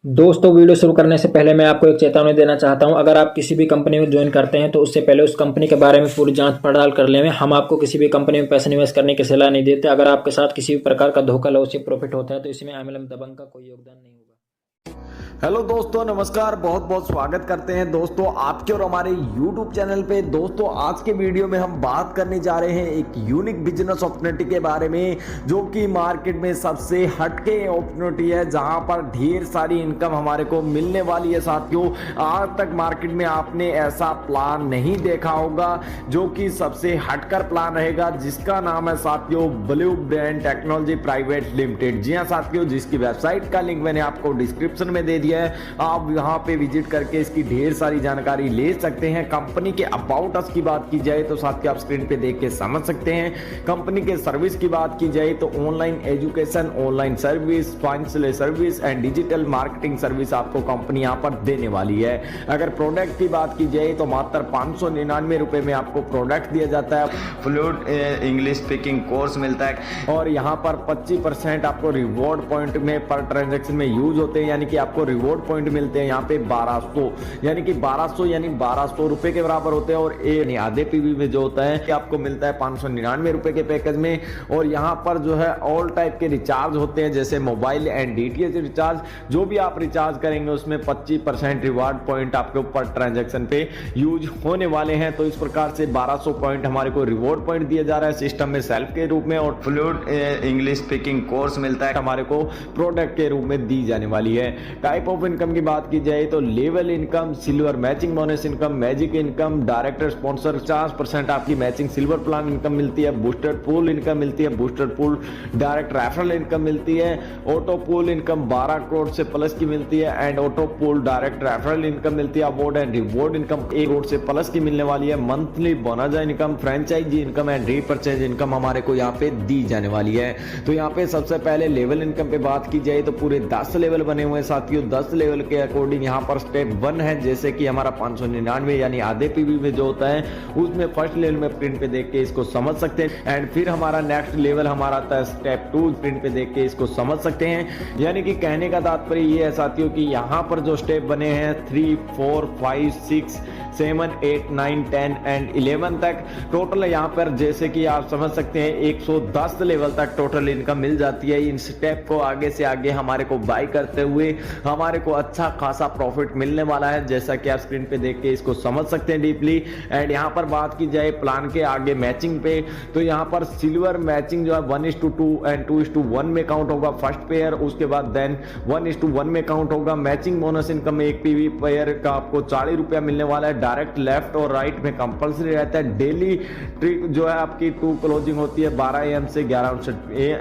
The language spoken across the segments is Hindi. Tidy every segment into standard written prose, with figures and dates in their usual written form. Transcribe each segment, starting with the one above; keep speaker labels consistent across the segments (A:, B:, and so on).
A: दोस्तों, वीडियो शुरू करने से पहले मैं आपको एक चेतावनी देना चाहता हूं। अगर आप किसी भी कंपनी में ज्वाइन करते हैं तो उससे पहले उस कंपनी के बारे में पूरी जांच पड़ताल कर लें। हम आपको किसी भी कंपनी में पैसे निवेश करने की सलाह नहीं देते। अगर आपके साथ किसी भी प्रकार का धोखा, लॉस या प्रॉफिट होता है तो इसमें एमएलएम दबंग का कोई योगदान नहीं होगा।
B: हेलो दोस्तों, नमस्कार। बहुत बहुत स्वागत करते हैं दोस्तों आपके और हमारे YouTube चैनल पे। दोस्तों, आज के वीडियो में हम बात करने जा रहे हैं एक यूनिक बिजनेस अपॉर्चुनिटी के बारे में, जो कि मार्केट में सबसे हटके अपॉर्चुनिटी है, जहां पर ढेर सारी इनकम हमारे को मिलने वाली है। साथियों, आज तक मार्केट में आपने ऐसा प्लान नहीं देखा होगा, जो कि सबसे हटकर प्लान रहेगा, जिसका नाम है साथियों blue brand technology private limited. जी हाँ साथियों, जिसकी वेबसाइट का लिंक मैंने आपको डिस्क्रिप्शन में दे दिया है। आप यहां पे विजिट करके इसकी ढेर सारी जानकारी ले सकते हैं। कंपनी के अबाउट अस की बात की जाए तो साथियों आप स्क्रीन पे देख के समझ सकते हैं। कंपनी के सर्विस की बात की जाए तो online education, online service, financial service and digital marketing service आपको कंपनी यहां पर देने वाली है। अगर प्रोडक्ट की बात की जाए तो मात्र 599 रुपए में आपको प्रोडक्ट दिया जाता है। फ्लुएंट इंग्लिश स्पीकिंग कोर्स मिलता है और यहां पर 25% आपको रिवॉर्ड पॉइंट में पर ट्रांजेक्शन में यूज होते हैं, यानी कि आपको रिवॉर्ड पॉइंट मिलते हैं यहाँ पे 1200, यानी कि 1200 रुपए के बराबर होते हैं। और आधे पीवी में जो होता है कि आपको मिलता है 599 रुपए के पैकेज में। और यहाँ पर जो है ऑल टाइप के रिचार्ज होते हैं, जैसे मोबाइल एंड डीटीएच रिचार्ज। जो भी आप रिचार्ज करेंगे उसमें 25% रिवॉर्ड पॉइंट आपके ऊपर ट्रांजेक्शन पे यूज होने वाले हैं। तो इस प्रकार से 1200 पॉइंट हमारे को रिवॉर्ड पॉइंट दिया जा रहा है सिस्टम में सेल्फ के रूप में। और फ्लुएंट इंग्लिश स्पीकिंग कोर्स मिलता है हमारे को प्रोडक्ट के रूप में दी जाने वाली है। टाइप ऑफ इनकम की बात की जाए तो level income, silver matching bonus income, magic income, director sponsor 50% आपकी मैचिंग सिल्वर प्लान इनकम मिलती है, बूस्टर पूल इनकम मिलती है, booster pool direct referral income मिलती है, ऑटो पूल इनकम 12 करोड़ से प्लस की मिलती है and auto pool direct referral income मिलती है। Award and reward income 1 crore से प्लस की मिलने वाली है। Monthly bonus income, franchise income and repurchase income हमारे को यहाँ पे दी जाने वाली है। तो यहाँ पे सबसे पहले लेवल इनकम पे बात की जाए तो पूरे 10 लेवल बने हुए हैं साथियों। 10 लेवल के अकॉर्डिंग यहाँ पर स्टेप 1 है, जैसे कि हमारा 599 यानी आधे पीवी में जो होता है उसमें फर्स्ट लेवल में प्रिंट पे देख के इसको समझ सकते हैं। एंड फिर हमारा नेक्स्ट लेवल हमारा आता है स्टेप 2, प्रिंट पे देख के इसको समझ सकते हैं। यानी कि कहने का तात्पर्य ये है साथियों कि यहाँ पर जो स्टेप बने हैं 3, 4, 5, 6, 7, 8, 9, 10 एंड 11 तक टोटल यहाँ पर, जैसे कि आप समझ सकते हैं 110 लेवल तक टोटल इनकम मिल जाती है। इन स्टेप को आगे से आगे हमारे को बाय करते हुए हमारे को अच्छा खासा प्रॉफिट मिलने वाला है, जैसा कि आप स्क्रीन पे देख के इसको समझ सकते हैं डीपली। एंड यहाँ पर बात की जाए प्लान के आगे मैचिंग पे, तो यहाँ पर सिल्वर मैचिंग जो है 1:2 एंड 2:1 में काउंट होगा फर्स्ट पेयर, उसके बाद देन 1:1 में काउंट होगा। मैचिंग बोनस इनकम में एक पीवी पेयर का आपको 40 रुपया मिलने वाला है। डायरेक्ट लेफ्ट और राइट में कंपल्सरी रहता है। डेली ट्रिक जो है आपकी 2 क्लोजिंग होती है 12 AM से 11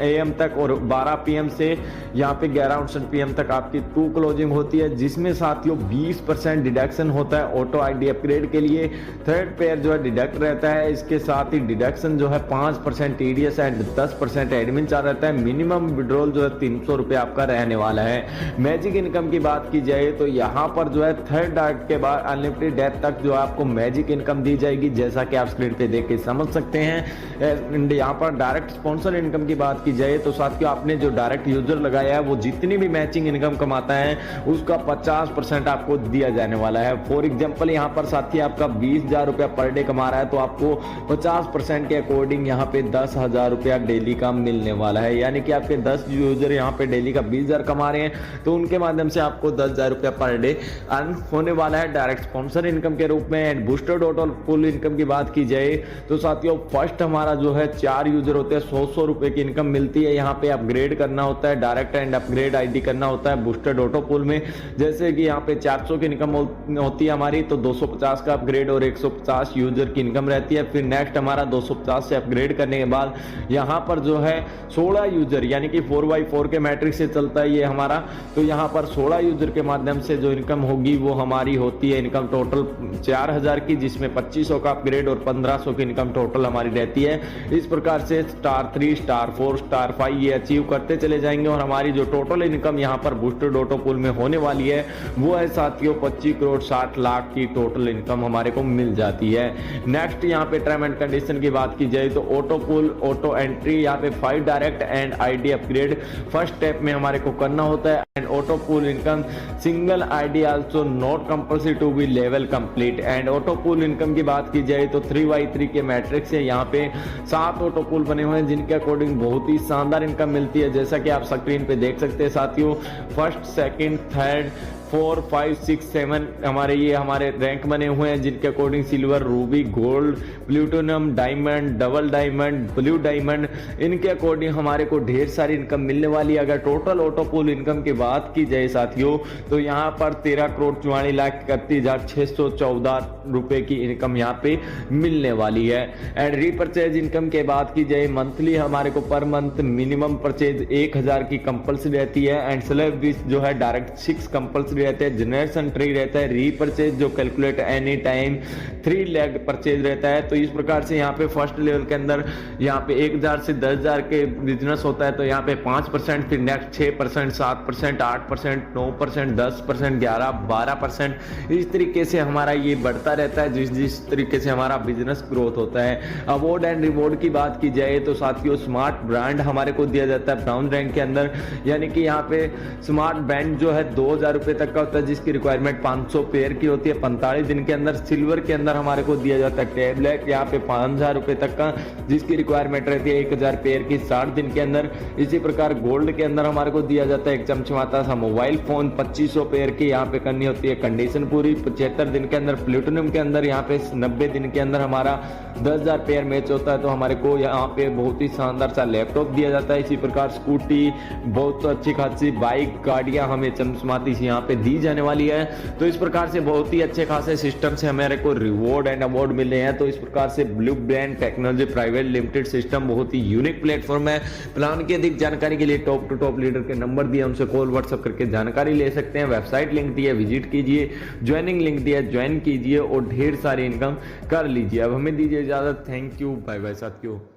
B: AM तक, और 12 PM से यहाँ पे 11 PM तक आपकी 2 क्लोजिंग होती है, जिसमें साथियों 20% डिडक्शन होता है ऑटो आईडी अपग्रेड के लिए। थर्ड पेयर जो है डिडक्ट रहता है, इसके साथ ही डिडक्शन जो है 5% टीडीएस एंड 10% एडमिन चार्ज रहता है। मिनिमम विड्रॉल जो है 300 रुपये आपका रहने वाला है। मैजिक इनकम की बात की जाए तो यहाँ पर जो है थर्ड डार्ट के बाद अनलिमिटेड डेथ तक जो आपको मैजिक इनकम दी जाएगी, जैसा कि आप स्क्रीन पे देख के समझ सकते हैं। यहाँ पर डायरेक्ट स्पॉन्सर इनकम की बात की जाए तो साथियों आपने जो डायरेक्ट यूजर लगाया है वो जितनी भी मैचिंग इनकम कमाता है उसका 50% आपको दिया जाने वाला है। फॉर एग्जांपल यहाँ पर साथी आपका 20,000 रुपया पर डे कमा रहा है तो आपको 50% के अकॉर्डिंग यहाँ पे 10,000 रुपया डेली का मिलने वाला है। यानी कि आपके 10 यूजर यहाँ पे डेली का 20,000 कमा रहे हैं तो उनके माध्यम से आपको 10,000 रुपया पर डे अर्न होने वाला है डायरेक्ट स्पॉन्सर इनकम के रूप में। And booster total full income की बात की जाए तो साथियों फर्स्ट हमारा जो है 4 यूजर होते हैं 100 रुपए की इनकम मिलती है। यहाँ पे अपग्रेड करना होता है, डायरेक्ट एंड अपग्रेड आईडी करना होता है बूस्टर ऑटो पूल में। जैसे कि यहाँ पे 400 की इनकम होती है हमारी तो 250 का अपग्रेड और 150 यूजर की इनकम रहती है। फिर नेक्स्ट हमारा 250 से अपग्रेड करने के बाद यहाँ पर जो है 16 यूजर, यानी कि 4x4 के मैट्रिक्स से चलता है ये हमारा, तो यहाँ पर 16 यूजर के माध्यम से जो इनकम होगी वो हमारी होती है इनकम टोटल 4,000 की, जिसमें 2500 का अपग्रेड और 1500 की इनकम टोटल हमारी रहती है। इस प्रकार से स्टार 3, स्टार 4, स्टार 5 ये अचीव करते चले जाएंगे और हमारी जो टोटल इनकम यहाँ पर बूस्टर करोड़ ऑटो पूल में होने वाली है वो है साथियों 25 करोड़ 60 लाख की टोटल इनकम हमारे को मिल जाती है। नेक्स्ट यहाँ पे टर्म एंड कंडीशन की बात की जाए तो ऑटो पूल ऑटो एंट्री यहाँ पे 5 direct and ID upgrade first step में हमारे को करना होता है। And auto pool income single ID also not compulsory to be level complete. And auto pool income की बात की जाए तो 3x3 के मैट्रिक्स है, यहाँ पे 7 ऑटो पूल बने हुए हैं जिनके अकॉर्डिंग बहुत ही शानदार इनकम मिलती है, जैसा कि आप स्क्रीन पे देख सकते हैं साथियों। फर्स्ट, सेकंड, थर्ड, 4, 5, 6, 7 हमारे रैंक बने हुए हैं जिनके according silver, Ruby, gold, plutonium, diamond, double diamond, blue diamond, इनके अकॉर्डिंग हमारे को ढेर सारी इनकम मिलने वाली है। अगर टोटल ऑटो पूल इनकम की बात की जाए साथियों तो यहाँ पर 13 करोड़ 44 लाख 31,614 रुपए की इनकम यहाँ पे मिलने वाली है। एंड रीपरचेज इनकम की बात की जाए मंथली हमारे को पर मंथ मिनिमम परचेज 1000 की कंपल्सरी रहती है। एंड स्लैब जो है डायरेक्ट 6 कंपल्सरी रहते हैं। जनरेशन ट्री रहता है। रीपरचेज जो calculate any time 3 leg purchase रहता है। तो इस प्रकार से यहाँ पे फर्स्ट लेवल के अंदर यहाँ पे 1000 से 10,000 के बिजनेस होता है तो यहाँ पे 5%, फिर नेक्स्ट 6%, 7%, 8%, 9%, 10%, 11, 12%, इस तरीके से हमारा ये बढ़ता रहता है जिस तरीके से हमारा बिजनेस ग्रोथ होता है। अवार्ड एंड रिवॉर्ड की बात की जाए तो साथियों स्मार्ट ब्रांड हमारे को दिया जाता है ब्राउन रैंक के अंदर, यानी कि यहाँ पे स्मार्ट बैंड जो है 2000 रुपए तक का होता है जिसकी रिक्वायरमेंट 500 पेयर की होती है 45 दिन के अंदर। सिल्वर के अंदर हमारे को दिया जाता है टैबलेट यहाँ पे 5000 रुपए तक का जिसकी रिक्वायरमेंट रहती है 1000 पेयर की 60 दिन के अंदर। इसी प्रकार गोल्ड के अंदर हमारे को दिया जाता है एक चमचमाता सा मोबाइल फोन 2500 पेयर की यहाँ पे करनी होती है कंडीशन पूरी 75 दिन के अंदर। प्लूटोनियम के अंदर यहाँ पे 90 दिन के अंदर हमारा 10,000 पेयर मैच होता है तो हमारे को यहाँ पे बहुत ही शानदार सा लैपटॉप दिया जाता है। इसी प्रकार स्कूटी बहुत अच्छी खासी बाइक गाड़ियां हमें चमचमाती सी यहाँ पे दी जाने वाली है। तो इस प्रकार से बहुत ही अच्छे खासे सिस्टम से हमारे को रिवॉर्ड एंड अवार्ड मिल रहे हैं। तो इस प्रकार से blue brand technology private limited system बहुत ही यूनिक प्लेटफॉर्म है। प्लान की अधिक जानकारी के लिए टॉप टू टॉप लीडर के नंबर दिए उनसे कॉल व्हाट्सएप करके जानकारी ले सकते हैं। वेबसाइट लिंक दी है विजिट कीजिए, ज्वाइनिंग लिंक दिया है ज्वाइन कीजिए और ढेर सारी इनकम कर लीजिए। अब हमें दीजिए इजाजत। थैंक यू, बाय बाय साथियों।